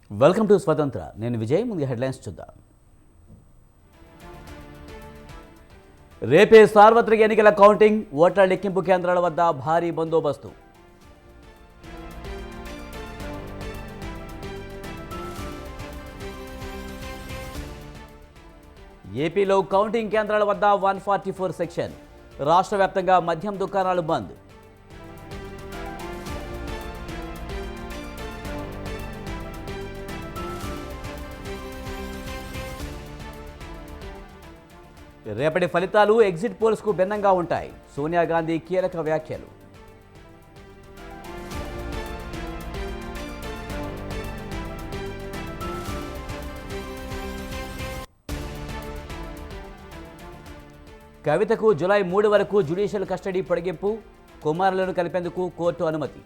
Welcome to స్వతంత్ర. నేను విజయ్. ముందు హెడ్లైన్స్ చూద్దాం. రేపే సార్వత్రిక ఎన్నికల కౌంటింగ్, ఓట్ల లెక్కింపు కేంద్రాల వద్ద భారీ బందోబస్తు. ఏపీలో కౌంటింగ్ కేంద్రాల వద్ద 144 సెక్షన్. రాష్ట్ర వ్యాప్తంగా మద్యం దుకాణాలు బంద్. రేపటి ఫలితాలు ఎగ్జిట్ పోల్స్కు భిన్నంగా ఉంటాయి. సోనియా గాంధీ కీలక వ్యాఖ్యలు. కవితకు జూలై 3 వరకు జ్యుడిషియల్ కస్టడీ పొడిగింపు. కుమారులను కలిపేందుకు కోర్టు అనుమతి.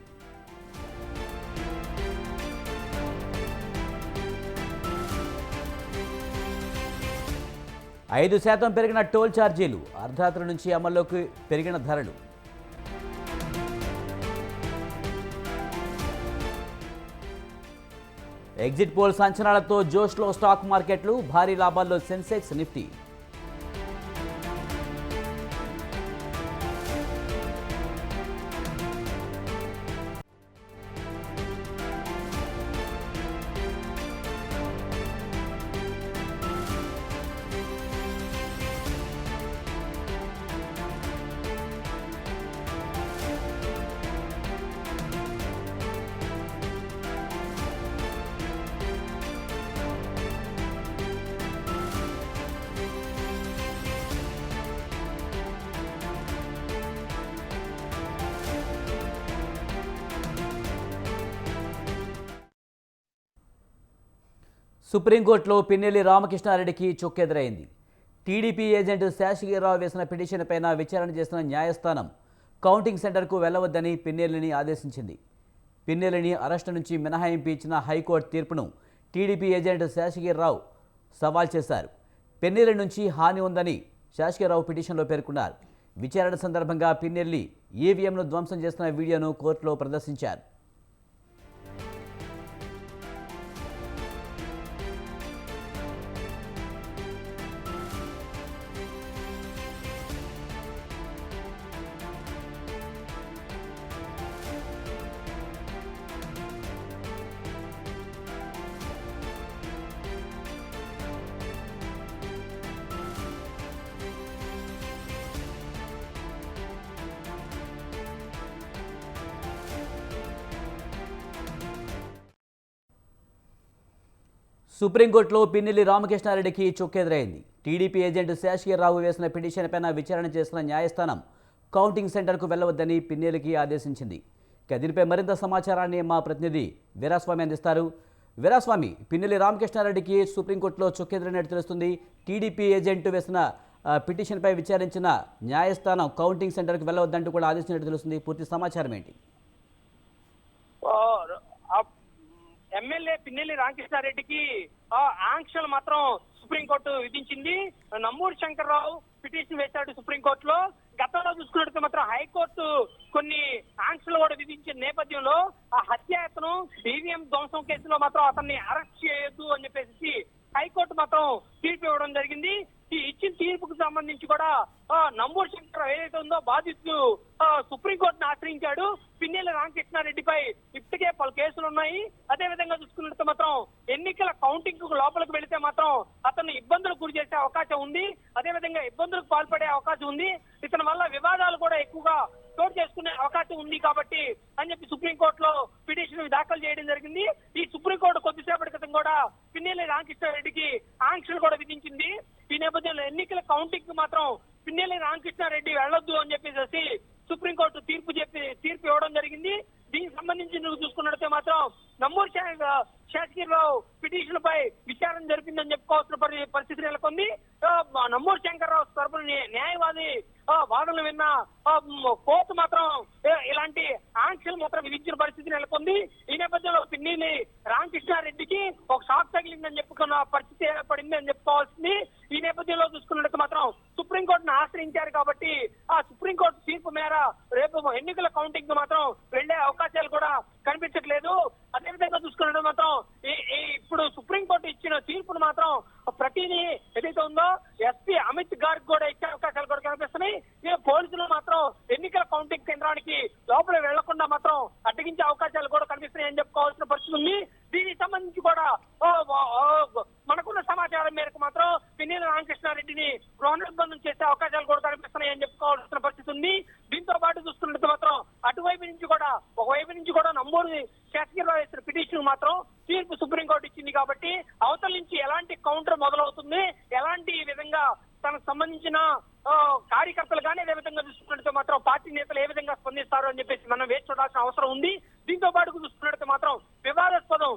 ఐదు శాతం పెరిగిన టోల్ ఛార్జీలు. అర్ధరాత్రి నుంచి అమల్లోకి పెరిగిన ధరలు. ఎగ్జిట్ పోల్స్ అంచనాలతో జోష్లో స్టాక్ మార్కెట్లు. భారీ లాభాల్లో సెన్సెక్స్, నిఫ్టీ. సుప్రీంకోర్టులో పిన్నెల్లి రామకృష్ణారెడ్డికి చుక్కెదురైంది. టీడీపీ ఏజెంట్ శేషగిరిరావు వేసిన పిటిషన్పైన విచారణ చేసిన న్యాయస్థానం కౌంటింగ్ సెంటర్కు వెళ్లవద్దని పిన్నెల్లిని ఆదేశించింది. పిన్నెల్లిని అరెస్టు నుంచి మినహాయింపు ఇచ్చిన హైకోర్టు తీర్పును టీడీపీ ఏజెంట్ శేషగిరిరావు సవాల్ చేశారు. పిన్నెల్లి నుంచి హాని ఉందని శేషగిరిరావు పిటిషన్లో పేర్కొన్నారు. విచారణ సందర్భంగా పిన్నెల్లి ఈవీఎంను ధ్వంసం చేస్తున్న వీడియోను కోర్టులో ప్రదర్శించారు. సుప్రీంకోర్టులో పిన్నెల్లి రామకృష్ణారెడ్డికి చుక్కెదురైంది. టీడీపీ ఏజెంట్ శేషగిరిరావు వేసిన పిటిషన్పైన విచారణ చేసిన న్యాయస్థానం కౌంటింగ్ సెంటర్కు వెళ్లవద్దని పిన్నెల్లికి ఆదేశించింది. దీనిపై మరింత సమాచారాన్ని మా ప్రతినిధి వీరాస్వామి అందిస్తారు. వీరాస్వామి, పిన్నెల్లి రామకృష్ణారెడ్డికి సుప్రీంకోర్టులో చుక్కెదురైనట్టు తెలుస్తుంది. టీడీపీ ఏజెంట్ వేసిన పిటిషన్పై విచారించిన న్యాయస్థానం కౌంటింగ్ సెంటర్కు వెళ్లవద్దంటూ కూడా ఆదేశించినట్టు తెలుస్తుంది. పూర్తి సమాచారం ఏంటి? ఎమ్మెల్యే పిన్నెల్లి రామకృష్ణారెడ్డికి ఆంక్షలు మాత్రం సుప్రీంకోర్టు విధించింది. నంబూరు శంకర్రావు పిటిషన్ వేశాడు సుప్రీంకోర్టులో. గతంలో చూసుకున్నట్టు మాత్రం హైకోర్టు కొన్ని ఆంక్షలు కూడా విధించిన నేపథ్యంలో ఆ హత్యాయత్నం, ఈవీఎం ధ్వంసం కేసులో మాత్రం అతన్ని అరెస్ట్ చేయొద్దు అని చెప్పేసి హైకోర్టు మాత్రం తీర్పు ఇవ్వడం జరిగింది. ఈ ఇచ్చిన తీర్పుకు సంబంధించి కూడా నంబూరు శంకర్ ఏదైతే ఉందో బాధితులు సుప్రీంకోర్టును ఆశ్రయించాడు. పిన్నెల్లి రామకృష్ణారెడ్డిపై ఇప్పటికే పలు కేసులు ఉన్నాయి. అదే విధంగా చూసుకున్నట్టు మాత్రం ఎన్నికల కౌంటింగ్ కు లోపలికి వెళితే మాత్రం అతన్ని ఇబ్బందులకు గురి చేసే అవకాశం ఉంది. అదే విధంగా ఇబ్బందులకు పాల్పడే అవకాశం ఉంది. ఇతని వల్ల వివాదాలు కూడా ఎక్కువగా చోటు చేసుకునే అవకాశం ఉంది కాబట్టి అని చెప్పి సుప్రీంకోర్టులో పిటిషన్ దాఖలు చేయడం జరిగింది. ఈ సుప్రీంకోర్టు కొద్దిసేపటి క్రితం కూడా పిన్నెల్లి రామకృష్ణారెడ్డికి ఆంక్షలు కూడా విధించింది. ఈ నేపథ్యంలో ఎన్నికల కౌంటింగ్ కు మాత్రం పిన్నెల్లి రామకృష్ణారెడ్డి వెళ్లొద్దు అని చెప్పేసి సుప్రీంకోర్టు తీర్పు ఇవ్వడం జరిగింది. దీనికి సంబంధించి నువ్వు చూసుకున్నట్లయితే మాత్రం నంబూరు శేషగిరిరావు పిటిషన్ పై విచారణ జరిపిందని చెప్పుకోవాల్సిన పరిస్థితి నెలకొంది. నంబూరు శంకర్రావు తరపున న్యాయవాది వాదనలు విన్న కోర్టు మాత్రం ఇలాంటి ఆంక్షలు మాత్రం విధించిన పరిస్థితి నెలకొంది. ఈ నేపథ్యంలో పిన్నెల్లి రామకృష్ణారెడ్డికి ఒక షాక్ తగిలిందని చెప్పుకున్న పరిస్థితి ఏర్పడింది అని చెప్పుకోవాల్సింది. ఈ నేపథ్యంలో చూసుకున్నట్టు మాత్రం సుప్రీంకోర్టును ఆశ్రయించారు కాబట్టి ఆ సుప్రీంకోర్టు తీర్పు మేర రేపు ఎన్నికల కౌంటింగ్ మాత్రం వెళ్లే అవకాశాలు కూడా కనిపించట్లేదు. అదేవిధంగా చూసుకున్నట్టు మాత్రం ఈ మాత్రం ప్రతిదీ ఏదైతే ఉందో ఎస్పీ అమిత్ గారికి కూడా ఇచ్చే అవకాశాలు కూడా కనిపిస్తున్నాయి. ఈ పోలీసులు మాత్రం ఎన్నికల కౌంటింగ్ కేంద్రానికి లోపల వెళ్లకుండా మాత్రం అడ్డగించే అవకాశాలు కూడా కనిపిస్తున్నాయి అని చెప్పుకోవాల్సిన పరిస్థితి ఉంది. దీనికి సంబంధించి కూడా మనకున్న సమాచారం మేరకు మాత్రం పిన్నెల్లి రామకృష్ణారెడ్డిని గృహ నిర్బంధం చేసే అవకాశాలు కూడా కనిపిస్తున్నాయి అని చెప్పుకోవాల్సిన పరిస్థితి ఉంది. దీంతో పాటు చూస్తున్నట్టు మాత్రం అటువైపు నుంచి కూడా ఒకవైపు నుంచి కూడా నంబూరు శేషగిరిరావు వేసిన పిటిషన్ మాత్రం తీర్పు సుప్రీంకోర్టు ఇచ్చింది కాబట్టి అవతల నుంచి ఎలాంటి కౌంటర్ మొదలవుతుంది, ఎలాంటి విధంగా తనకు సంబంధించిన కార్యకర్తలు కానీ అదే విధంగా చూసుకున్నట్టు మాత్రం పార్టీ నేతలు ఏ విధంగా స్పందిస్తారు అని చెప్పేసి మనం వేచి చూడాల్సిన అవసరం ఉంది. దీంతో పాటు చూసుకున్నట్టు మాత్రం వివాదాస్పదం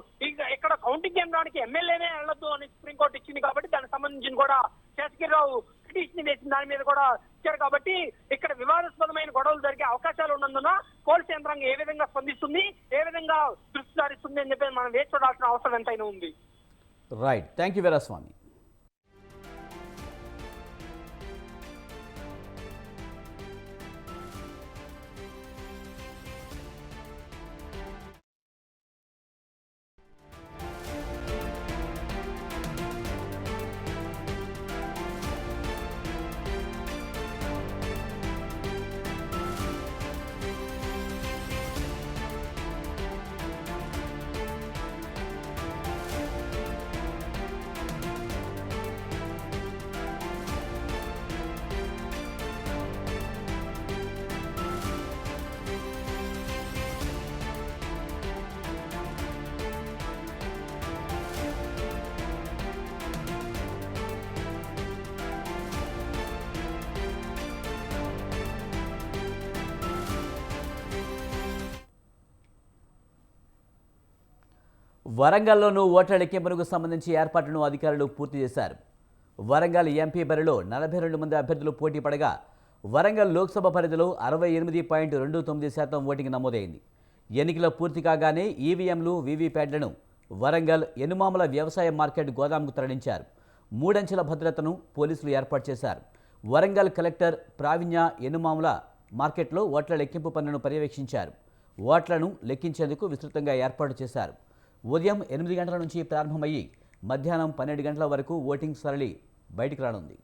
ఇక్కడ కౌంటింగ్ కేంద్రానికి ఎమ్మెల్యేనే వెళ్ళొద్దు అని సుప్రీంకోర్టు ఇచ్చింది కాబట్టి దానికి సంబంధించి కూడా శేషగిరిరావు పిటిషన్ వేసిన దాని మీద కూడా ఇచ్చారు కాబట్టి ఇక్కడ వివాదాస్పదమైన గొడవలు జరిగే అవకాశాలు ఉన్నందున పోలీస్ యంత్రాంగం ఏ విధంగా స్పందిస్తుంది, ఏ విధంగా దృష్టి సారిస్తుంది అని చెప్పి మనం వేచి చూడాల్సిన అవసరం ఎంతైనా ఉంది. Right, thank you Veeraswamy. వరంగల్లోనూ ఓట్ల లెక్కింపునకు సంబంధించి ఏర్పాట్లను అధికారులు పూర్తి చేశారు. వరంగల్ ఎంపీ బరిలో 42 మంది అభ్యర్థులు పోటీ పడగా వరంగల్ లోక్సభ పరిధిలో 68.29% ఓటింగ్ నమోదైంది. ఎన్నికల పూర్తి కాగానే ఈవీఎంలు, వీవీప్యాట్లను వరంగల్ ఎనుమాముల వ్యవసాయ మార్కెట్ గోదాముకు తరలించారు. 3 అంచెల భద్రతను పోలీసులు ఏర్పాటు చేశారు. వరంగల్ కలెక్టర్ ప్రావీణ్య ఎనుమాముల మార్కెట్లో ఓట్ల లెక్కింపు పనులను పర్యవేక్షించారు. ఓట్లను లెక్కించేందుకు విస్తృతంగా ఏర్పాటు చేశారు. ఉదయం 8 గంటల నుంచి ప్రారంభమయ్యి మధ్యాహ్నం 12 గంటల వరకు ఓటింగ్ సరళి బయటికి రానుంది.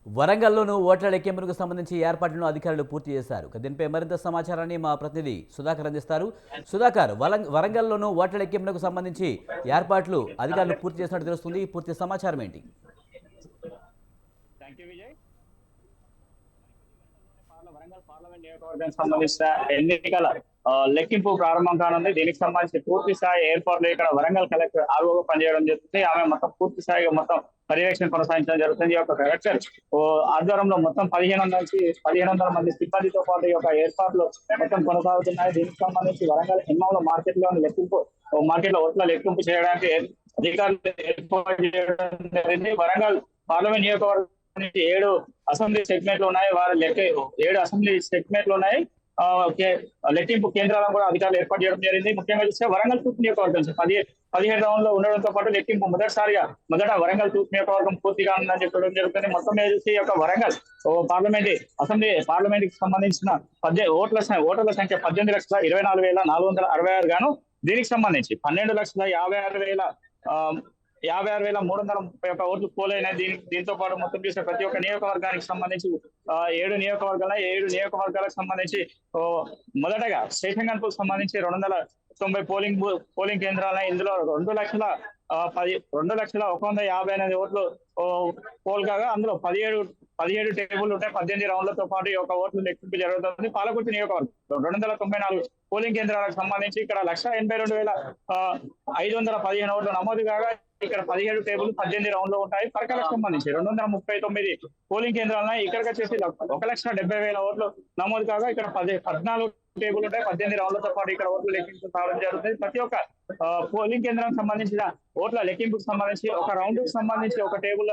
వరంగల్లోనూ ఓట్ల లెక్కింపునకు సంబంధించి ఏర్పాట్లను అధికారులు పూర్తి చేశారు. దీనిపై మరింత సమాచారాన్ని మా ప్రతినిధి సుధాకర్ అందిస్తారు. సుధాకర్, వరంగల్లోనూ ఓట్ల లెక్కింపునకు సంబంధించి ఏర్పాట్లు అధికారులు పూర్తి చేసినట్టు తెలుస్తుంది. పూర్తి సమాచారం ఏంటి? వరంగల్ పార్లమెంట్ నియోజకవర్గానికి సంబంధించిన ఎన్నికల లెక్కింపు ప్రారంభం కానుంది. దీనికి సంబంధించి పూర్తి స్థాయి ఏర్పాట్లు ఇక్కడ వరంగల్ కలెక్టర్ ఆర్ఓగా పనిచేయడం జరుగుతుంది. ఆమె మొత్తం పూర్తి స్థాయిగా మొత్తం పర్యవేక్షణ కొనసాగించడం జరుగుతుంది. ఈ యొక్క కలెక్టర్ ఆధ్వర్యంలో మొత్తం 1500 మంది సిబ్బందితో పాటు ఈ యొక్క ఏర్పాట్లు మొత్తం కొనసాగుతున్నాయి. దీనికి సంబంధించి వరంగల్ ఎన్నోల మార్కెట్ లో ఓట్ల లెక్కింపు చేయడానికి అధికారులు ఏర్పాటు చేయడం జరిగింది. వరంగల్ పార్లమెంట్ నియోజకవర్గం నుంచి 7 అసెంబ్లీ సెగ్మెంట్లు ఉన్నాయి. 7 అసెంబ్లీ సెగ్మెంట్లు ఉన్నాయి. లెక్కింపు కేంద్రాలను కూడా అధికారులు ఏర్పాటు చేయడం జరిగింది. ముఖ్యంగా చూస్తే వరంగల్ తూర్పు నియోజకవర్గం 17 రౌండ్లో ఉండడంతో పాటు లెక్కింపు మొదట వరంగల్ తూర్పు నియోజకవర్గం పూర్తిగా ఉందని చెప్పడం జరుగుతుంది. మొత్తం మీద చూసి యొక్క వరంగల్ పార్లమెంట్ కి సంబంధించిన ఓటర్ల సంఖ్య 18,24,466 గాను దీనికి సంబంధించి 12,56,331 ఓట్లు పోలైనాయి. దీంతో పాటు మొత్తం చూసే ప్రతి ఒక్క నియోజకవర్గానికి సంబంధించి 7 నియోజకవర్గాలకు సంబంధించి మొదటగా స్టేషన్ గన్పుకు సంబంధించి 290 పోలింగ్ కేంద్రాలు. ఇందులో 2,01,58 ఓట్లు పోల్ కాగా అందులో 17 టేబుల్ ఉంటాయి. 18 రౌండ్లతో పాటు ఈ యొక్క ఓట్లు లెక్కింపు జరుగుతుంది. పాలకుర్తి నియోజకవర్గం 294 పోలింగ్ కేంద్రాలకు సంబంధించి ఇక్కడ 1,82,515 ఓట్లు నమోదు కాగా ఇక్కడ 17 టేబుల్ 18 రౌండ్లు ఉంటాయి. పరకాలకు సంబంధించి 239 పోలింగ్ కేంద్రాలను ఇక్కడికి వచ్చేసి 1,70,000 ఓట్లు నమోదు కాగా ఇక్కడ 14 టేబుల్ ఉంటాయి. 18 రౌండ్లతో పాటు ఇక్కడ ఓట్లు లెక్కింపు కావడం జరుగుతుంది. ప్రతి ఒక్క పోలింగ్ కేంద్రానికి సంబంధించిన ఓట్ల లెక్కింపుకు సంబంధించి ఒక రౌండ్ కు సంబంధించి ఒక టేబుల్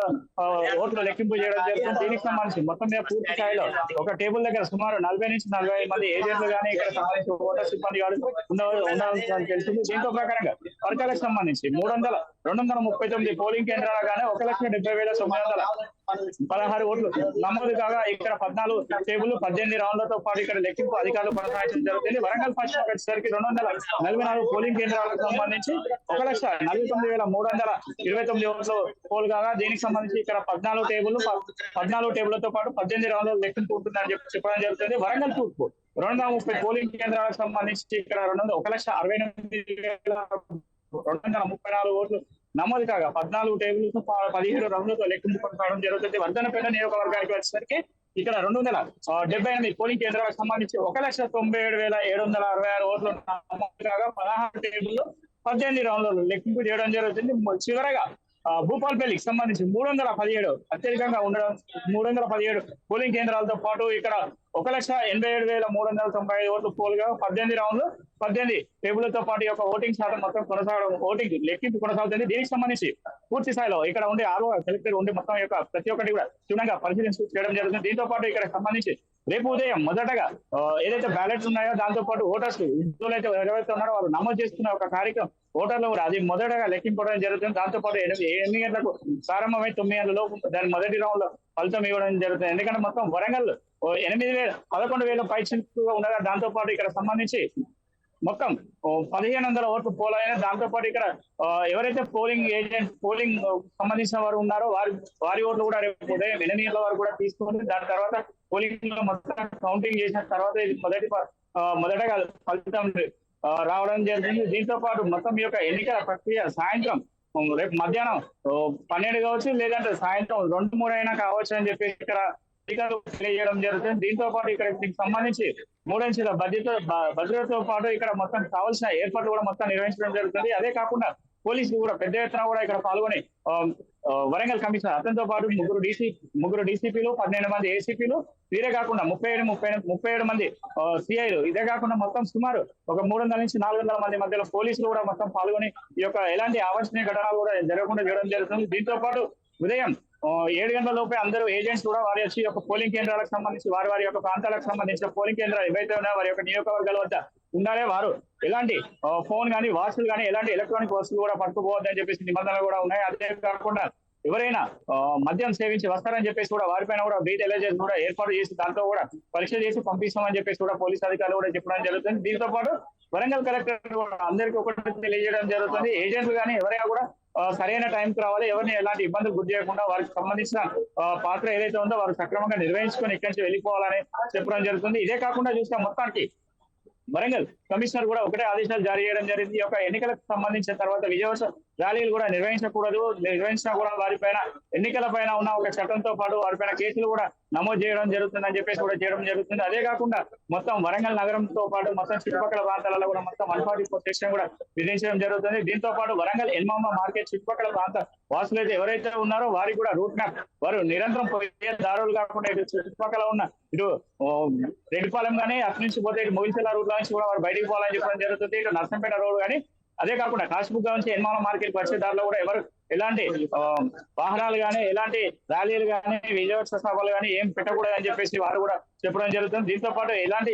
ఓట్ల లెక్కింపు చేయడం జరుగుతుంది. దీనికి సంబంధించి మొత్తం మీద పూర్తి స్థాయిలో ఒక టేబుల్ దగ్గర సుమారు 40 నుంచి 45 మంది ఏజెంట్లు కానీ ఇక్కడ సంబంధించి ఓటర్ సిబ్బంది గారు ఉండాలని తెలిసింది. దీంతో ప్రకారంగా వర్గాలకు సంబంధించి 239 పోలింగ్ కేంద్రాలు గానే 1,70,916 ఓట్లు నమోదు కాగా ఇక్కడ 14 టేబుల్ 18 రౌండ్లతో పాటు ఇక్కడ లెక్కింపు అధికారులు కొనసాగించడం జరుగుతుంది. వరంగల్ పశ్చిమ వచ్చేసరికి 244 పోలింగ్ కేంద్రాలకు సంబంధించి 1,49,329 ఓట్లు పోల్ కాగా దీనికి సంబంధించి ఇక్కడ 14 టేబుల్తో పాటు 18 రౌండ్ల లెక్కింపు ఉంటుందని చెప్పడం జరుగుతుంది. వరంగల్ తూర్పు 230 పోలింగ్ కేంద్రాలకు సంబంధించి ఇక్కడ 1,68,234 ఓట్లు నమోదు కాగా 14 టేబుల్స్ 17 రౌండ్లతో లెక్కింపు కొనసాగడం జరుగుతుంది. వర్ధనపేట నియోజకవర్గానికి వచ్చేసరికి ఇక్కడ 278 పోలింగ్ కేంద్రాలకు సంబంధించి 1,97,766 ఓట్లు నమోదు కాగా 16 టేబుల్ 18 రౌండ్లలో లెక్కింపు చేయడం జరుగుతుంది. చివరగా భూపాల్పల్లికి సంబంధించి 317 అత్యధికంగా ఉండడం 317 పోలింగ్ కేంద్రాలతో పాటు ఇక్కడ 1,87,395 ఓట్లు పోల్గా 18 రౌండ్లు 18 టేబుల్తో పాటు యొక్క ఓటింగ్ శాతం మొత్తం ఓటింగ్ లెక్కింపు కొనసాగుతుంది. దీనికి సంబంధించి పూర్తి స్థాయిలో ఇక్కడ ఉండే ఆరో కలెక్టర్ ఉండి మొత్తం యొక్క ప్రతి ఒక్కటి కూడా క్షుణ్ణంగా పరిశీలించి చేయడం జరుగుతుంది. దీంతో పాటు ఇక్కడ సంబంధించి రేపు ఉదయం మొదటగా ఏదైతే బ్యాలెట్స్ ఉన్నాయో దాంతో పాటు ఓటర్స్ ఎవరైతే ఉన్నారో వారు నమోదు చేసుకున్న ఒక కార్యక్రమం ఓటర్లు కూడా అది మొదటగా లెక్కింపడం జరుగుతుంది. దాంతో పాటు 8 గంటలకు ప్రారంభమై 9 గంటల లోపు దాని మొదటి రౌండ్ లో ఫలితం ఇవ్వడం జరుగుతుంది. ఎందుకంటే మొత్తం వరంగల్ 11,000 పైచిలుగా ఉండగా దాంతో పాటు ఇక్కడ సంబంధించి మొత్తం 1,500 ఓట్లు పోలైన దాంతో పాటు ఇక్కడ ఎవరైతే పోలింగ్ సంబంధించిన వారు ఉన్నారో వారి ఓట్లు కూడా రేపు ఉదయం 8 గంటల వరకు కూడా తీసుకుని దాని తర్వాత పోలింగ్ లో మొత్తం కౌంటింగ్ చేసిన తర్వాత ఇది మొదటగా ఫలితం రావడం జరిగింది. దీంతో పాటు మొత్తం ఈ యొక్క ఎన్నికల ప్రక్రియ సాయంత్రం రేపు మధ్యాహ్నం 12 కావచ్చు లేదంటే సాయంత్రం 2-3 అయినా కావచ్చు అని చెప్పి ఇక్కడ తెలియజేయడం జరుగుతుంది. దీంతో పాటు ఇక్కడ దీనికి సంబంధించి 3 అంచెల భద్రతతో పాటు ఇక్కడ మొత్తం కావాల్సిన ఏర్పాట్లు కూడా మొత్తం నిర్వహించడం జరుగుతుంది. అదే కాకుండా పోలీసులు కూడా పెద్ద ఎత్తున కూడా ఇక్కడ పాల్గొని వరంగల్ కమిషనర్ అతనితో పాటు ముగ్గురు డీసీపీలు 12 మంది ఏసీపీలు వీరే కాకుండా 37 మంది సిఐలు ఇదే కాకుండా మొత్తం సుమారు ఒక 300 నుంచి 400 మంది మధ్యలో పోలీసులు కూడా మొత్తం పాల్గొని ఈ యొక్క ఎలాంటి అవాంఛనీయ ఘటనలు కూడా జరగకుండా చేయడం జరుగుతుంది. దీంతో పాటు ఉదయం 7 గంటల లోపే అందరూ ఏజెంట్స్ కూడా వారి వచ్చి యొక్క పోలింగ్ కేంద్రాలకు సంబంధించి వారి యొక్క ప్రాంతాలకు సంబంధించిన పోలింగ్ కేంద్రాలు ఏవైతే ఉన్నాయో వారి యొక్క నియోజకవర్గాల వద్ద ఉండాలి. వారు ఎలాంటి ఫోన్ కానీ వాట్సులు కానీ ఎలాంటి ఎలక్ట్రానిక్ వస్తువులు కూడా పట్టుకోవద్దని చెప్పేసి నిబంధనలు కూడా ఉన్నాయి. అదే కాకుండా ఎవరైనా మద్యం సేవించి వస్తారని చెప్పేసి కూడా వారిపైన కూడా బీట్ ఎలర్జీస్ కూడా ఏర్పాటు చేసి దాంతో కూడా పరీక్ష చేసి పంపిస్తామని చెప్పేసి కూడా పోలీసు అధికారులు కూడా చెప్పడం జరుగుతుంది. దీంతో పాటు వరంగల్ కలెక్టర్ కూడా అందరికీ ఒకటి తెలియజేయడం జరుగుతుంది. ఏజెంట్లు కానీ ఎవరైనా కూడా సరైన టైంకి రావాలి, ఎవరిని ఎలాంటి ఇబ్బందులు గురి చేయకుండా వారికి సంబంధించిన పాత్ర ఏదైతే ఉందో వారు సక్రమంగా నిర్వహించుకొని ఇక్కడి నుంచి వెళ్ళిపోవాలని చెప్పడం జరుగుతుంది. ఇదే కాకుండా చూస్తే మొత్తానికి వరంగల్ కమిషనర్ కూడా ఒకటే ఆదేశాలు జారీ చేయడం జరిగింది. ఈ యొక్క ఎన్నికలకు సంబంధించిన తర్వాత విజయోత్సవ ర్యాలీలు కూడా నిర్వహించినా కూడా వారిపైన ఎన్నికల పైన ఉన్న ఒక చట్టంతో పాటు వారిపైన కేసులు కూడా నమోదు చేయడం జరుగుతుందని చెప్పేసి కూడా చేయడం జరుగుతుంది. అదే కాకుండా మొత్తం వరంగల్ నగరంతో పాటు మొత్తం చుట్టుపక్కల ప్రాంతాలలో కూడా మొత్తం 144 సెక్షన్ కూడా విధించడం జరుగుతుంది. దీంతో పాటు వరంగల్ ఎన్మామ మార్కెట్ చుట్టుపక్కల ప్రాంత వాసులైతే ఎవరైతే ఉన్నారో వారికి కూడా రూట్ మ్యాప్ వారు నిరంతరం పోయే దారులు కాకుండా ఇటు చుట్టుపక్కల ఉన్న ఇటు రెడ్డిపాలెం కానీ అటు నుంచి పోతే ఇటు మొగిల్చెల్ల రూట్ నుంచి కూడా వారు బయటికి పోవాలని చెప్పడం జరుగుతుంది. ఇటు నర్సంపేట రోడ్ కానీ అదే కాకుండా కాశీబుగ్గ నుంచి ఎన్మాల మార్కెట్ వచ్చే దారిలో కూడా ఎవరు ఎలాంటి వాహనాలు కానీ ఎలాంటి ర్యాలీలు కానీ విజయోత్సవ సభలు కానీ ఏం పెట్టకూడదు అని చెప్పేసి వారు కూడా చెప్పడం జరుగుతుంది. దీంతో పాటు ఎలాంటి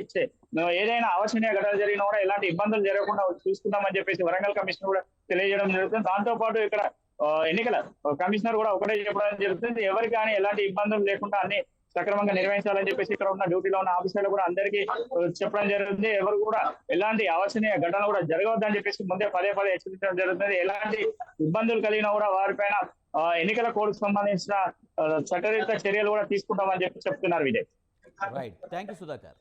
ఏదైనా అవాంఛనీయ ఘటనలు జరిగినా కూడా ఎలాంటి ఇబ్బందులు జరగకుండా చూసుకుందామని చెప్పేసి వరంగల్ కమిషనర్ కూడా తెలియజేయడం జరుగుతుంది. దాంతో పాటు ఇక్కడ ఎన్నికల కమిషనర్ కూడా ఒకటే చెప్పడం జరుగుతుంది, ఎవరికి కానీ ఎలాంటి ఇబ్బందులు లేకుండా అన్ని సక్రమంగా నిర్వహించాలని చెప్పేసి ఇక్కడ ఉన్న డ్యూటీలో ఉన్న ఆఫీసర్లు కూడా అందరికీ చెప్పడం జరుగుతుంది. ఎవరు కూడా ఎలాంటి అవాంఛనీయ ఘటనలు కూడా జరగవద్దని చెప్పేసి ముందే పదే హెచ్చరించడం జరుగుతుంది. ఎలాంటి ఇబ్బందులు కలిగినా కూడా వారిపైన ఎన్నికల కోడ్కు సంబంధించిన చట్టరీత్యా చర్యలు కూడా తీసుకుంటామని చెప్పి చెప్తున్నారు. Vijay. Right, thank you Sudhakar.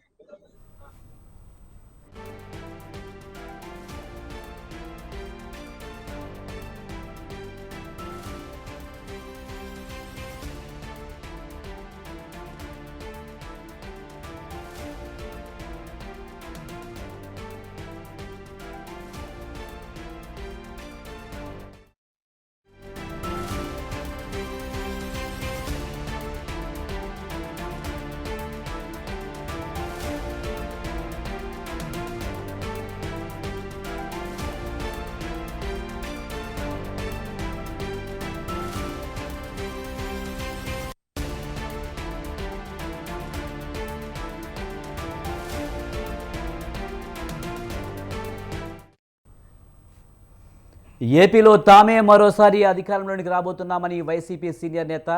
ఏపీలో తామే మరోసారి అధికారంలోనికి రాబోతున్నామని వైసీపీ సీనియర్ నేత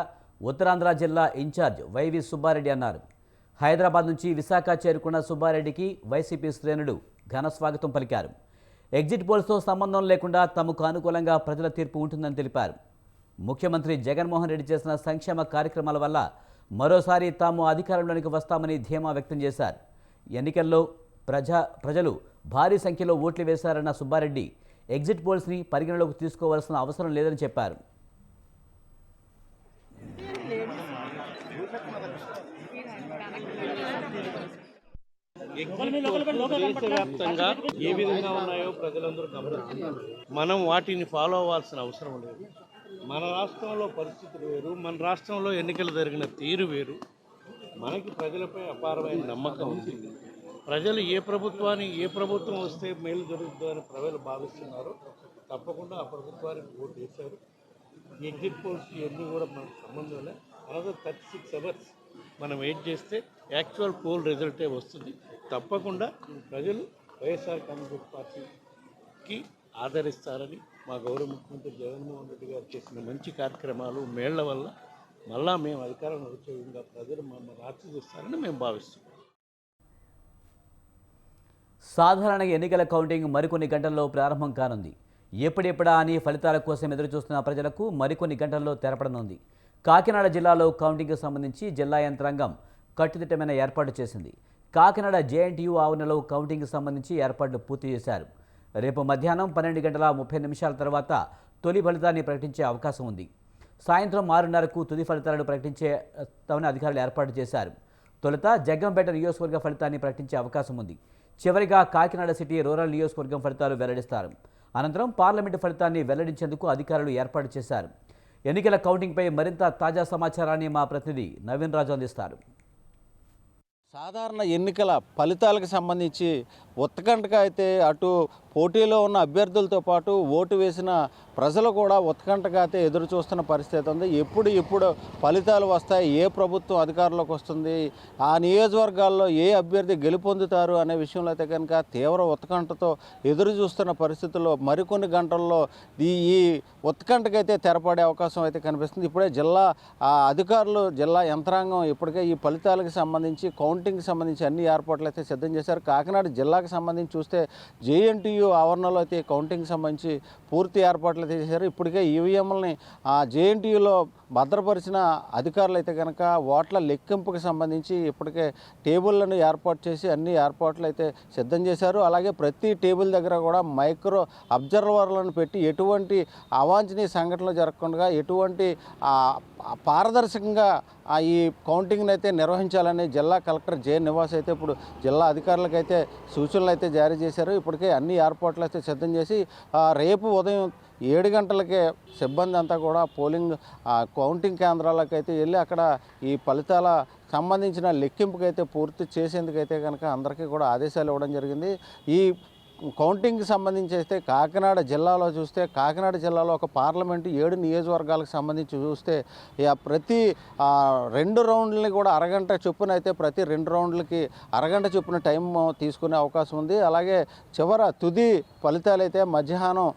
ఉత్తరాంధ్ర జిల్లా ఇన్ఛార్జ్ వైవి సుబ్బారెడ్డి అన్నారు. హైదరాబాద్ నుంచి విశాఖ చేరుకున్న సుబ్బారెడ్డికి వైసీపీ శ్రేణులు ఘన స్వాగతం పలికారు. ఎగ్జిట్ పోల్స్తో సంబంధం లేకుండా తమకు అనుకూలంగా ప్రజల తీర్పు ఉంటుందని తెలిపారు. ముఖ్యమంత్రి జగన్మోహన్ రెడ్డి చేసిన సంక్షేమ కార్యక్రమాల వల్ల మరోసారి తాము అధికారంలోనికి వస్తామని ధీమా వ్యక్తం చేశారు. ఎన్నికల్లో ప్రజలు భారీ సంఖ్యలో ఓట్లు వేశారన్న సుబ్బారెడ్డి ఎగ్జిట్ పోల్స్ని పరిగణలోకి తీసుకోవాల్సిన అవసరం లేదని చెప్పారు. దేశవ్యాప్తంగా ఏ విధంగా ఉన్నాయో ప్రజలందరూ గమనిస్తున్నారు. మనం వాటిని ఫాలో అవ్వాల్సిన అవసరం లేదు. మన రాష్ట్రంలో పరిస్థితులు వేరు, మన రాష్ట్రంలో ఎన్నికలు జరిగిన తీరు వేరు. మనకి ప్రజలపై అపారమైన నమ్మకం ఉంది. ప్రజలు ఏ ప్రభుత్వం వస్తే మేలు జరుగుతుందని ప్రజలు భావిస్తున్నారో తప్పకుండా ఆ ప్రభుత్వానికి ఓటు వేశారు. ఎగ్జిట్ పోల్స్ ఇవన్నీ కూడా మనకు సంబంధం లేదు. అనదర్ 36 hours మనం వెయిట్ చేస్తే యాక్చువల్ పోల్ రిజల్టే వస్తుంది. తప్పకుండా ప్రజలు వైఎస్ఆర్ కాంగ్రెస్ పార్టీకి ఆదరిస్తారని, మా గౌరవ ముఖ్యమంత్రి జగన్మోహన్ రెడ్డి గారు చేసిన మంచి కార్యక్రమాలు మేళ్ల వల్ల మళ్ళా మేము అధికారంలో వచ్చే విధంగా ప్రజలు మమ్మల్ని ఆశీర్వదిస్తారని మేము భావిస్తున్నాం. సాధారణ ఎన్నికల కౌంటింగ్ మరికొన్ని గంటల్లో ప్రారంభం కానుంది. ఎప్పుడెప్పుడా అని ఫలితాల కోసం ఎదురుచూస్తున్న ప్రజలకు మరికొన్ని గంటల్లో తెరపడనుంది. కాకినాడ జిల్లాలో కౌంటింగ్కు సంబంధించి జిల్లా యంత్రాంగం కట్టుదిట్టమైన ఏర్పాటు చేసింది. కాకినాడ జేఎన్టీయూ ఆవరణలో కౌంటింగ్కు సంబంధించి ఏర్పాట్లు పూర్తి చేశారు. రేపు మధ్యాహ్నం 12:30 తర్వాత తొలి ఫలితాన్ని ప్రకటించే అవకాశం ఉంది. సాయంత్రం 6:30కు తుది ఫలితాలను ప్రకటించేతామని అధికారులు ఏర్పాటు చేశారు. తొలుత జగ్గంపేట నియోజకవర్గ ఫలితాన్ని ప్రకటించే అవకాశం ఉంది. చివరిగా కాకినాడ సిటీ రూరల్ నియోజకవర్గం ఫలితాలు వెల్లడిస్తారు. అనంతరం పార్లమెంటు ఫలితాన్ని వెల్లడించేందుకు అధికారులు ఏర్పాటు చేశారు. ఎన్నికల కౌంటింగ్పై మరింత తాజా సమాచారాన్ని మా ప్రతినిధి నవీన్ రాజు అందిస్తారు. సాధారణ ఎన్నికల ఫలితాలకు సంబంధించి ఉత్కంఠగా అయితే అటు పోటీలో ఉన్న అభ్యర్థులతో పాటు ఓటు వేసిన ప్రజలు కూడా ఉత్కంఠగా అయితే ఎదురు చూస్తున్న పరిస్థితి ఉంది. ఎప్పుడు ఫలితాలు వస్తాయి, ఏ ప్రభుత్వం అధికారంలోకి వస్తుంది, ఆ నియోజకవర్గాల్లో ఏ అభ్యర్థి గెలుపొందుతారు అనే విషయంలో అయితే కనుక తీవ్ర ఉత్కంఠతో ఎదురు చూస్తున్న పరిస్థితుల్లో మరికొన్ని గంటల్లో ఈ ఉత్కంఠకు అయితే తెరపడే అవకాశం అయితే కనిపిస్తుంది. ఇప్పుడే జిల్లా అధికారులు, జిల్లా యంత్రాంగం ఇప్పటికే ఈ ఫలితాలకు సంబంధించి కౌంటింగ్కి సంబంధించి అన్ని ఏర్పాట్లు అయితే సిద్ధం చేశారు. కాకినాడ జిల్లాకు సంబంధించి చూస్తే జేఎన్టీయూ ఆవరణలో అయితే కౌంటింగ్కి సంబంధించి పూర్తి ఏర్పాట్లు అయితే చేశారు. ఇప్పటికే ఈవీఎంలని జేఎన్టీయూలో భద్రపరిచిన అధికారులు అయితే కనుక ఓట్ల లెక్కింపుకి సంబంధించి ఇప్పటికే టేబుళ్లను ఏర్పాటు చేసి అన్ని ఏర్పాట్లు అయితే సిద్ధం చేశారు. అలాగే ప్రతి టేబుల్ దగ్గర కూడా మైక్రో అబ్జర్వర్లను పెట్టి ఎటువంటి అవాంఛనీయ సంఘటనలు జరగకుండా ఎటువంటి పారదర్శకంగా ఈ కౌంటింగ్ని అయితే నిర్వహించాలని జిల్లా కలెక్టర్ జే నివాస్ అయితే ఇప్పుడు జిల్లా అధికారులకైతే సూచనలు అయితే జారీ చేశారు. ఇప్పటికే అన్ని ఏర్పాట్లు అయితే సిద్ధం చేసి రేపు ఉదయం 7 గంటలకే సిబ్బంది అంతా కూడా పోలింగ్ కౌంటింగ్ కేంద్రాలకైతే వెళ్ళి అక్కడ ఈ ఫలితాల సంబంధించిన లెక్కింపుకైతే పూర్తి చేసేందుకైతే కనుక అందరికీ కూడా ఆదేశాలు ఇవ్వడం జరిగింది. ఈ కౌంటింగ్కి సంబంధించి అయితే కాకినాడ జిల్లాలో చూస్తే కాకినాడ జిల్లాలో ఒక పార్లమెంటు 7 నియోజకవర్గాలకు సంబంధించి చూస్తే ప్రతి 2 రౌండ్లని కూడా అరగంట చొప్పున అయితే ప్రతి 2 రౌండ్లకి అరగంట చొప్పున టైం తీసుకునే అవకాశం ఉంది. అలాగే తుది ఫలితాలు అయితే మధ్యాహ్నం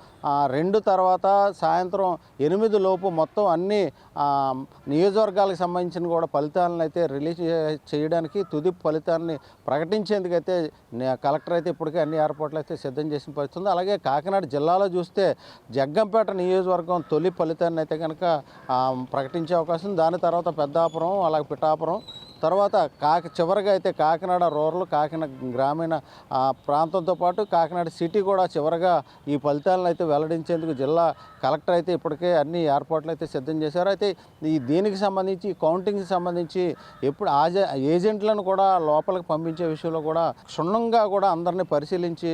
2 తర్వాత సాయంత్రం 8 లోపు మొత్తం అన్ని నియోజకవర్గాలకు సంబంధించిన కూడా ఫలితాలను అయితే రిలీజ్ చేయడానికి తుది ఫలితాన్ని ప్రకటించేందుకైతే కలెక్టర్ అయితే ఇప్పటికే అన్ని ఏర్పాట్లు అయితే సిద్ధం చేసిన పరిస్థితుంది. అలాగే కాకినాడ జిల్లాలో చూస్తే జగ్గంపేట నియోజకవర్గం తొలి ఫలితాన్ని అయితే కనుక ప్రకటించే అవకాశం, దాని తర్వాత పెద్దాపురం, అలాగే పిఠాపురం, తర్వాత చివరిగా అయితే కాకినాడ రూరల్, కాకినాడ గ్రామీణ ప్రాంతంతో పాటు కాకినాడ సిటీ కూడా చివరిగా ఈ ఫలితాలను అయితే వెల్లడించేందుకు జిల్లా కలెక్టర్ అయితే ఇప్పటికే అన్ని ఏర్పాట్లు అయితే సిద్ధం చేశారు. అయితే దీనికి సంబంధించి కౌంటింగ్కి సంబంధించి ఎప్పుడు ఏజెంట్లను కూడా లోపలికి పంపించే విషయంలో కూడా క్షుణ్ణంగా కూడా అందరినీ పరిశీలించి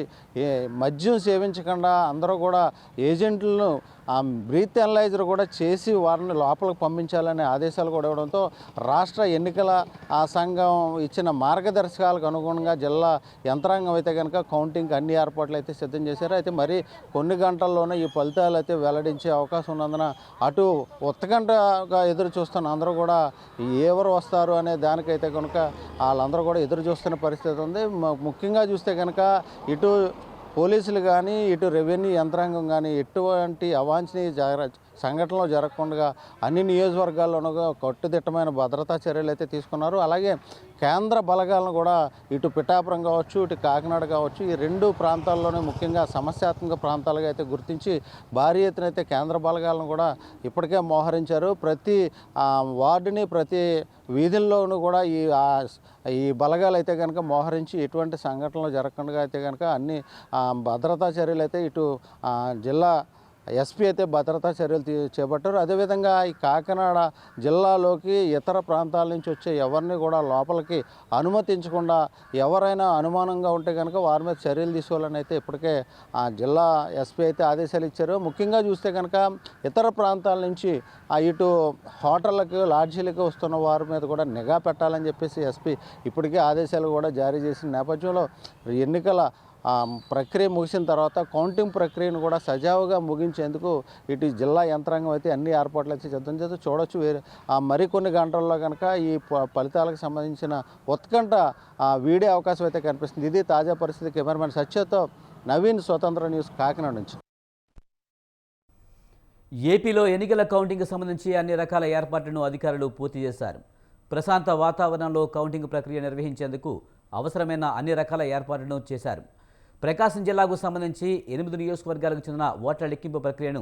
మద్యం సేవించకుండా అందరూ కూడా ఏజెంట్లను బ్రీత్ అనలైజర్ కూడా చేసి వారిని లోపలికి పంపించాలనే ఆదేశాలు కూడా ఇవ్వడంతో రాష్ట్ర ఎన్నికల సంఘం ఇచ్చిన మార్గదర్శకాలకు అనుగుణంగా జిల్లా యంత్రాంగం అయితే కనుక కౌంటింగ్కి అన్ని ఏర్పాట్లు అయితే సిద్ధం చేశారు. అయితే మరి కొన్ని గంటల్లోనే ఈ ఫలితాలు అయితే వెల్లడించే అవకాశం ఉన్నందున అటు ఉత్కంఠగా ఎదురు చూస్తున్న అందరూ కూడా ఎవరు వస్తారు అనే దానికైతే కనుక వాళ్ళందరూ కూడా ఎదురు చూస్తున్న పరిస్థితి ఉంది. ముఖ్యంగా చూస్తే కనుక ఇటు పోలీసులు కానీ ఇటు రెవెన్యూ యంత్రాంగం కానీ ఎటువంటి అవాంఛనీయ సంఘటనలు జరగకుండా అన్ని నియోజకవర్గాల్లోనూ కట్టుదిట్టమైన భద్రతా చర్యలు అయితే తీసుకున్నారు. అలాగే కేంద్ర బలగాలను కూడా ఇటు పిఠాపురం కావచ్చు, ఇటు కాకినాడ కావచ్చు, ఈ రెండు ప్రాంతాల్లోనే ముఖ్యంగా సమస్యాత్మక ప్రాంతాలుగా అయితే గుర్తించి భారీ ఎత్తున అయితే కేంద్ర బలగాలను కూడా ఇప్పటికే మోహరించారు. ప్రతి వార్డుని, ప్రతి వీధుల్లోనూ కూడా ఈ బలగాలు అయితే కనుక మోహరించి ఎటువంటి సంఘటనలు జరగకుండా అయితే కనుక అన్ని భద్రతా చర్యలు అయితే ఇటు జిల్లా ఎస్పీ అయితే భద్రతా చర్యలు చేపట్టారు. అదేవిధంగా ఈ కాకినాడ జిల్లాలోకి ఇతర ప్రాంతాల నుంచి వచ్చే ఎవరిని కూడా లోపలికి అనుమతించకుండా ఎవరైనా అనుమానంగా ఉంటే కనుక వారి మీద చర్యలు తీసుకోవాలని అయితే ఇప్పటికే జిల్లా ఎస్పీ అయితే ఆదేశాలు ఇచ్చారు. ముఖ్యంగా చూస్తే కనుక ఇతర ప్రాంతాల నుంచి ఇటు హోటళ్ళకి, లాడ్జీలకి వస్తున్న వారి మీద కూడా నిఘా పెట్టాలని చెప్పేసి ఎస్పీ ఇప్పటికే ఆదేశాలు కూడా జారీ చేసిన నేపథ్యంలో ఎన్నికల ప్రక్రియ ముగిసిన తర్వాత కౌంటింగ్ ప్రక్రియను కూడా సజావుగా ముగించేందుకు ఇటు జిల్లా యంత్రాంగం అయితే అన్ని ఏర్పాట్లు అయితే సిద్ధం చేస్తూ చూడొచ్చు. మరికొన్ని గంటల్లో కనుక ఈ ఫలితాలకు సంబంధించిన ఉత్కంఠ వీడే అవకాశం అయితే కనిపిస్తుంది. ఇది తాజా పరిస్థితి. కెమెరామెన్ సత్యతో నవీన్, స్వతంత్ర న్యూస్, కాకినాడ నుంచి. ఏపీలో ఎన్నికల కౌంటింగ్కి సంబంధించి అన్ని రకాల ఏర్పాట్లను అధికారులు పూర్తి చేశారు. ప్రశాంత వాతావరణంలో కౌంటింగ్ ప్రక్రియ నిర్వహించేందుకు అవసరమైన అన్ని రకాల ఏర్పాట్లను చేశారు. ప్రకాశం జిల్లాకు సంబంధించి 8 నియోజకవర్గాలకు చెందిన ఓట్ల లెక్కింపు ప్రక్రియను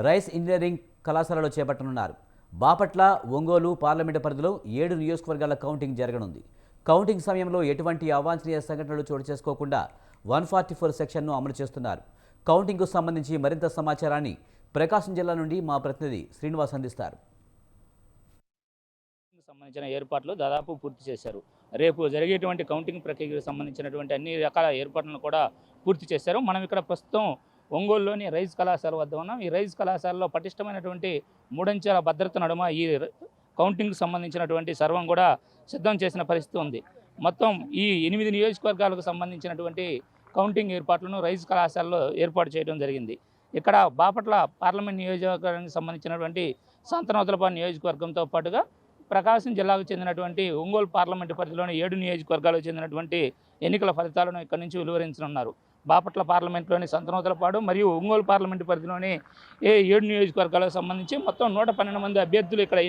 రైస్ ఇంజనీరింగ్ కళాశాలలో చేపట్టనున్నారు. బాపట్ల, ఒంగోలు పార్లమెంటు పరిధిలో 7 నియోజకవర్గాల కౌంటింగ్ జరగనుంది. కౌంటింగ్ సమయంలో ఎటువంటి అవాంఛనీయ సంఘటనలు చోటు చేసుకోకుండా 144 సెక్షన్ను అమలు చేస్తున్నారు. కౌంటింగ్కు సంబంధించి మరింత సమాచారాన్ని ప్రకాశం జిల్లా నుండి మా ప్రతినిధి శ్రీనివాస్ అందిస్తారు. సంబంధించిన ఏర్పాట్లు దాదాపు పూర్తి చేశారు. రేపు జరిగేటువంటి కౌంటింగ్ ప్రక్రియకు సంబంధించినటువంటి అన్ని రకాల ఏర్పాట్లను కూడా పూర్తి చేశారు. మనం ఇక్కడ ప్రస్తుతం ఒంగోలులోని రైస్ కళాశాల వద్ద ఉన్నాం. ఈ రైస్ కళాశాలలో పటిష్టమైనటువంటి 3 అంచెల భద్రత నడుమ ఈ కౌంటింగ్కి సంబంధించినటువంటి సర్వం కూడా సిద్ధం చేసిన పరిస్థితి ఉంది. మొత్తం ఈ 8 నియోజకవర్గాలకు సంబంధించినటువంటి కౌంటింగ్ ఏర్పాట్లను రైస్ కళాశాలలో ఏర్పాటు చేయడం జరిగింది. ఇక్కడ బాపట్ల పార్లమెంట్ నియోజకవర్గానికి సంబంధించినటువంటి సంతనూతలపాడు నియోజకవర్గంతో పాటుగా ప్రకాశం జిల్లాకు చెందినటువంటి ఒంగోలు పార్లమెంటు పరిధిలోని 7 నియోజకవర్గాలకు చెందినటువంటి ఎన్నికల ఫలితాలను ఇక్కడి నుంచి వెలువరించనున్నారు. బాపట్ల పార్లమెంట్లోని సంతనూతలపాడు మరియు ఒంగోలు పార్లమెంటు పరిధిలోని 7 నియోజకవర్గాలకు సంబంధించి మొత్తం 112 మంది అభ్యర్థులు ఇక్కడ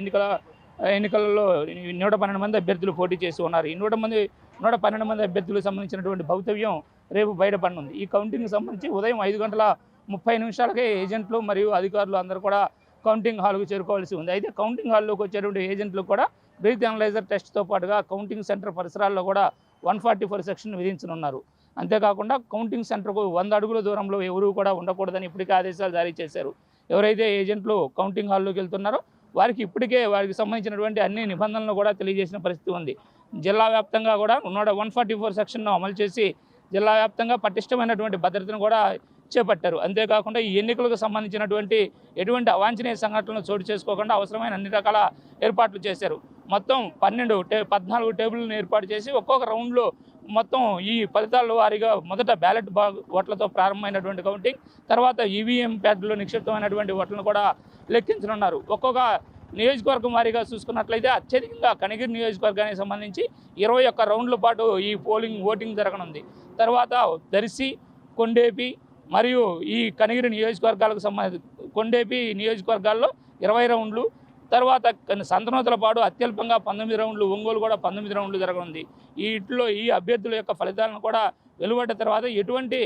ఎన్నికలలో 112 మంది అభ్యర్థులు పోటీ చేసి ఉన్నారు. ఈ 112 మంది అభ్యర్థులకు సంబంధించినటువంటి భవితవ్యం రేపు బయటపడనుంది. ఈ కౌంటింగ్కి సంబంధించి ఉదయం 5:30 ఏజెంట్లు మరియు అధికారులు అందరూ కూడా కౌంటింగ్ హాల్కు చేరుకోవాల్సి ఉంది. అయితే కౌంటింగ్ హాల్లోకి వచ్చేటువంటి ఏజెంట్లు కూడా బ్రీత్ అనలైజర్ టెస్ట్తో పాటుగా కౌంటింగ్ సెంటర్ పరిసరాల్లో కూడా 144 సెక్షన్ విధించనున్నారు. అంతేకాకుండా కౌంటింగ్ సెంటర్కు 100 అడుగుల దూరంలో ఎవరూ కూడా ఉండకూడదని ఇప్పటికే ఆదేశాలు జారీ చేశారు. ఎవరైతే ఏజెంట్లు కౌంటింగ్ హాల్లోకి వెళ్తున్నారో వారికి సంబంధించినటువంటి అన్ని నిబంధనలు కూడా తెలియజేసిన పరిస్థితి ఉంది. జిల్లా వ్యాప్తంగా కూడా 144 సెక్షన్ను అమలు చేసి జిల్లా వ్యాప్తంగా పటిష్టమైనటువంటి భద్రతను కూడా చేపట్టారు. అంతేకాకుండా ఈ ఎన్నికలకు సంబంధించినటువంటి ఎటువంటి అవాంఛనీయ సంఘటనలు చోటు చేసుకోకుండా అవసరమైన అన్ని రకాల ఏర్పాట్లు చేశారు. మొత్తం 14 టేబుల్లను ఏర్పాటు చేసి ఒక్కొక్క రౌండ్లో మొత్తం ఈ ఫలితాల వారీగా మొదట బ్యాలెట్ ఓట్లతో ప్రారంభమైనటువంటి కౌంటింగ్, తర్వాత ఈవీఎం ప్యాడ్లో నిక్షిప్తమైనటువంటి ఓట్లను కూడా లెక్కించనున్నారు. ఒక్కొక్క నియోజకవర్గం వారీగా చూసుకున్నట్లయితే అత్యధికంగా కనిగిరి నియోజకవర్గానికి సంబంధించి 21 రౌండ్ల పాటు ఈ ఓటింగ్ జరగనుంది. తర్వాత దర్శి, కొండేపి మరియు ఈ కనిగిరి నియోజకవర్గాలకు కొండేపి నియోజకవర్గాల్లో 20 రౌండ్లు, తర్వాత సంతనూతలపాడు అత్యల్పంగా 19 రౌండ్లు, ఒంగోలు కూడా 19 రౌండ్లు జరగనుంది. ఈ అభ్యర్థుల యొక్క ఫలితాలను కూడా వెలువడ్డ తర్వాత ఎటువంటి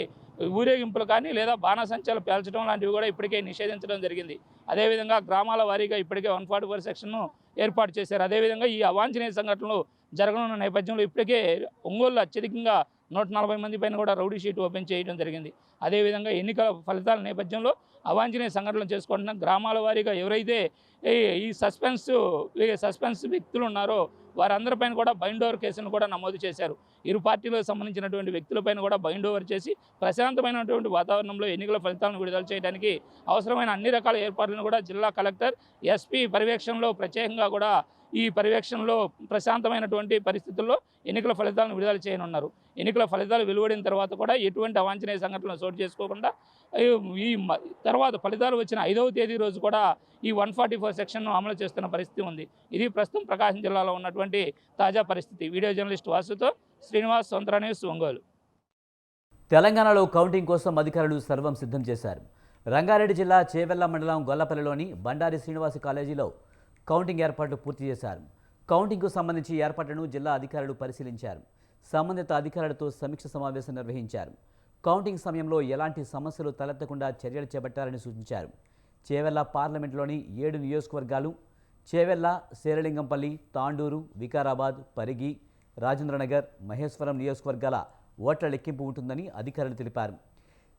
ఊరేగింపులు కానీ లేదా బాణసంచాలు పేల్చడం లాంటివి కూడా ఇప్పటికే నిషేధించడం జరిగింది. అదేవిధంగా గ్రామాల వారీగా ఇప్పటికే 144 సెక్షన్ను ఏర్పాటు చేశారు. అదేవిధంగా ఈ అవాంఛనీయ సంఘటనలు జరగనున్న నేపథ్యంలో ఇప్పటికే ఒంగోలులో అత్యధికంగా 140 మంది పైన కూడా రౌడీ షీట్ ఓపెన్ చేయడం జరిగింది. అదేవిధంగా ఎన్నికల ఫలితాల నేపథ్యంలో అవాంఛనీయ సంఘటనలు చేసుకుంటున్న గ్రామాల వారీగా ఎవరైతే ఈ సస్పెన్స్ వ్యక్తులు ఉన్నారో వారందరిపైన కూడా బైండ్ ఓవర్ కేసును కూడా నమోదు చేశారు. ఇరు పార్టీలకు సంబంధించినటువంటి వ్యక్తులపైన కూడా బైండ్ ఓవర్ చేసి ప్రశాంతమైనటువంటి వాతావరణంలో ఎన్నికల ఫలితాలను విడుదల చేయడానికి అవసరమైన అన్ని రకాల ఏర్పాట్లను కూడా జిల్లా కలెక్టర్, ఎస్పీ పర్యవేక్షణలో ప్రత్యేకంగా కూడా ఈ పర్యవేక్షణలో ప్రశాంతమైనటువంటి పరిస్థితుల్లో ఎన్నికల ఫలితాలను విడుదల చేయనున్నారు. ఎన్నికల ఫలితాలు వెలువడిన తర్వాత కూడా ఎటువంటి అవాంఛనీయ సంఘటనలు చోటు చేసుకోకుండా ఈ తర్వాత ఫలితాలు వచ్చిన 5వ తేదీ రోజు కూడా ఈ 144 సెక్షన్ను అమలు చేస్తున్న పరిస్థితి ఉంది. ఇది ప్రస్తుతం ప్రకాశం జిల్లాలో ఉన్నటువంటి తాజా పరిస్థితి. వీడియో జర్నలిస్ట్ వాసుతో శ్రీనివాస్, స్వతంత్ర న్యూస్, ఒంగోలు. తెలంగాణలో కౌంటింగ్ కోసం అధికారులు సర్వం సిద్ధం చేశారు. రంగారెడ్డి జిల్లా చేవెళ్ల మండలం గొల్లపల్లిలోని బండారి శ్రీనివాస కాలేజీలో కౌంటింగ్ ఏర్పాట్లు పూర్తి చేశారు. కౌంటింగ్కు సంబంధించి ఏర్పాట్లను జిల్లా అధికారులు పరిశీలించారు. సంబంధిత అధికారులతో సమీక్ష సమావేశం నిర్వహించారు. కౌంటింగ్ సమయంలో ఎలాంటి సమస్యలు తలెత్తకుండా చర్యలు చేపట్టాలని సూచించారు. చేవెళ్ల పార్లమెంటులోని 7 నియోజకవర్గాలు చేవెళ్ల, శేరలింగంపల్లి, తాండూరు, వికారాబాద్, పరిగి, రాజేంద్రనగర్, మహేశ్వరం నియోజకవర్గాల ఓట్ల లెక్కింపు ఉంటుందని అధికారులు తెలిపారు.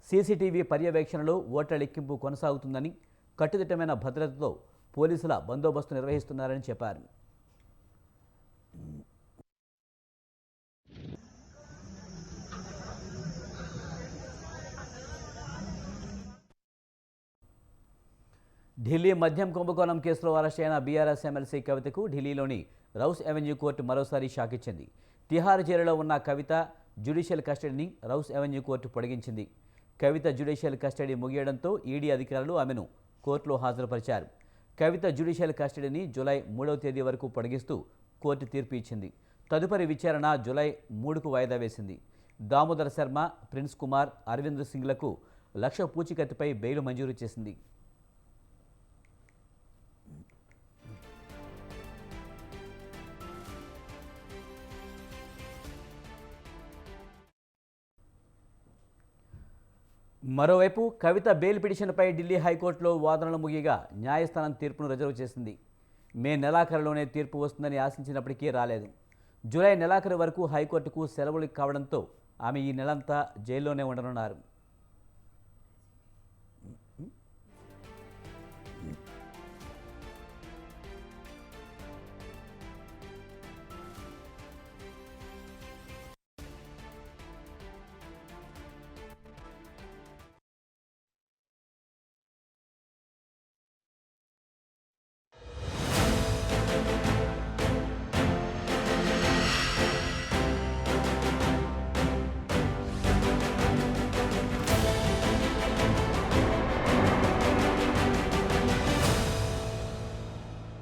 సీసీటీవీ పర్యవేక్షణలో ఓట్ల లెక్కింపు కొనసాగుతుందని, కట్టుదిట్టమైన భద్రతతో పోలీసుల బందోబస్తు నిర్వహిస్తున్నారని చెప్పారు. ఢిల్లీ మద్యం కుంభకోణం కేసులో అరెస్ట్ అయిన బీఆర్ఎస్ ఎమ్మెల్సీ కవితకు ఢిల్లీలోని రౌస్ అవెన్యూ కోర్టు మరోసారి షాక్ ఇచ్చింది. తిహార్ జైలులో ఉన్న కవిత జ్యుడిషియల్ కస్టడీని రౌస్ అవెన్యూ కోర్టు పొడిగించింది. కవిత జ్యుడిషియల్ కస్టడీ ముగియడంతో ఈడీ అధికారులు ఆమెను కోర్టులో హాజరుపరిచారు. కవిత జ్యుడిషియల్ కస్టడీని జూలై 3వ తేదీ వరకు పొడిగిస్తూ కోర్టు తీర్పు ఇచ్చింది. తదుపరి విచారణ జూలై 3కు వాయిదా వేసింది. దామోదర్ శర్మ, ప్రిన్స్ కుమార్, అరవింద్ సింగ్లకు 1 లక్ష పూచీకత్తుపై బెయిల్ మంజూరు చేసింది. మరోవైపు కవిత బెయిల్ పిటిషన్పై ఢిల్లీ హైకోర్టులో వాదనలు ముగియగా న్యాయస్థానం తీర్పును రిజర్వ్ చేసింది. మే నెలాఖరులోనే తీర్పు వస్తుందని ఆశించినప్పటికీ రాలేదు. జూలై నెలాఖరు వరకు హైకోర్టుకు సెలవులు కావడంతో ఆమె ఈ నెలంతా జైల్లోనే ఉండనున్నారు.